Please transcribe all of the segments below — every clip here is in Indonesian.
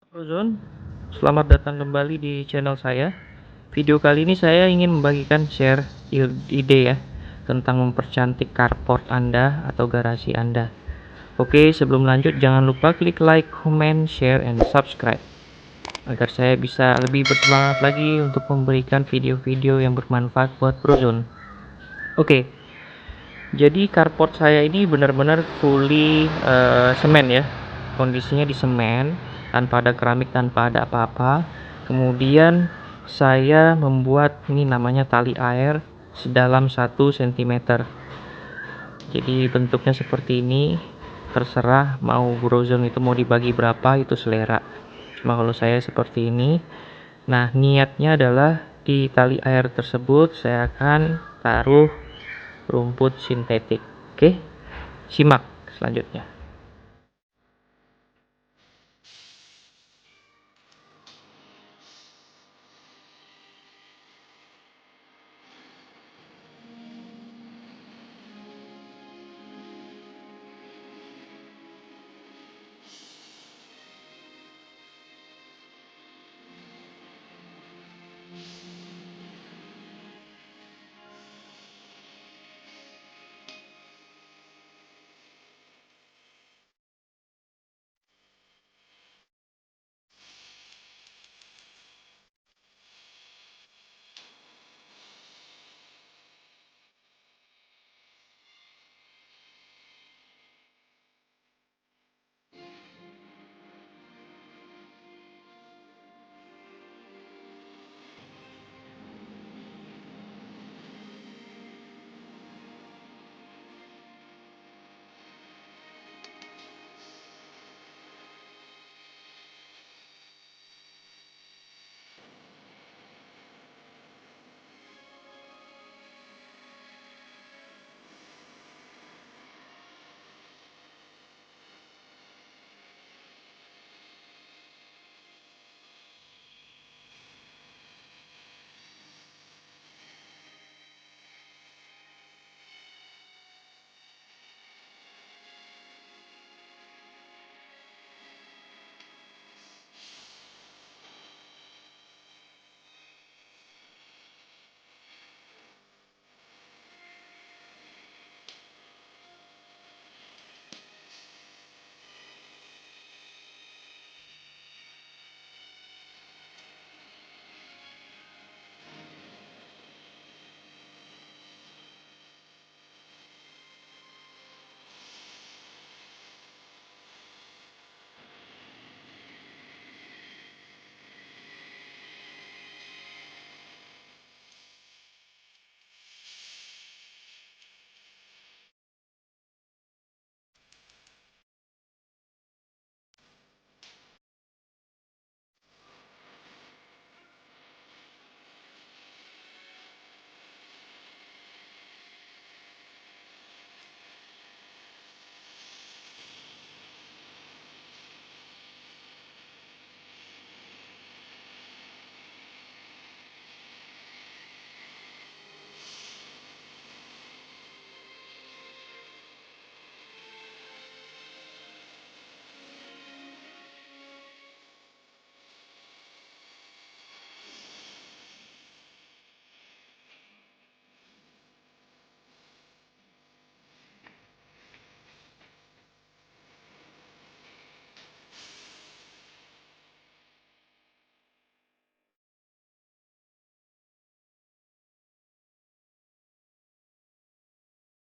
Brozon, selamat datang kembali di channel saya. Video kali ini saya ingin membagikan share ide ya tentang mempercantik carport Anda atau garasi Anda. Oke, sebelum lanjut jangan lupa klik like, comment, share, and subscribe agar saya bisa lebih bersemangat lagi untuk memberikan video-video yang bermanfaat buat Brozon. Oke, jadi carport saya ini benar-benar fully semen ya. Kondisinya di semen, tanpa ada keramik, tanpa ada apa-apa. Kemudian saya membuat ini namanya tali air sedalam 1 cm. Jadi bentuknya seperti ini. Terserah mau Brozon itu mau dibagi berapa, itu selera. Cuma kalau saya seperti ini. Nah, niatnya adalah di tali air tersebut saya akan taruh rumput sintetik. Oke, simak selanjutnya.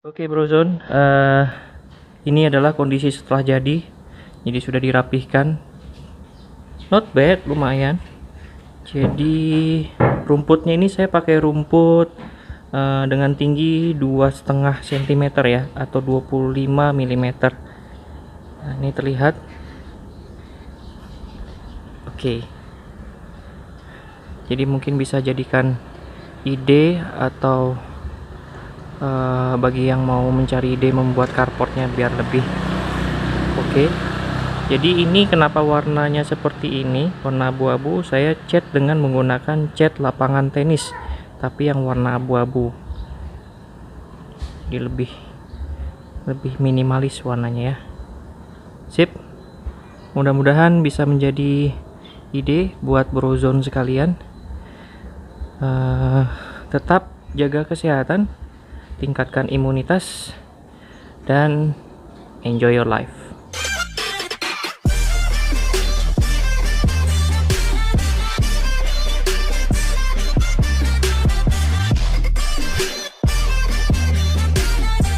Oke Brozon, ini adalah kondisi setelah jadi. Jadi sudah dirapihkan, not bad, lumayan. Jadi rumputnya ini saya pakai rumput dengan tinggi 2,5 cm ya, atau 25 mm. Nah, ini terlihat. Oke, jadi mungkin bisa jadikan ide atau bagi yang mau mencari ide membuat carportnya biar lebih oke. Jadi ini kenapa warnanya seperti ini, warna abu-abu, saya cat dengan menggunakan cat lapangan tenis tapi yang warna abu-abu. Jadi lebih minimalis warnanya ya. Sip, mudah-mudahan bisa menjadi ide buat brozone sekalian. Tetap jaga kesehatan, tingkatkan imunitas, dan enjoy your life.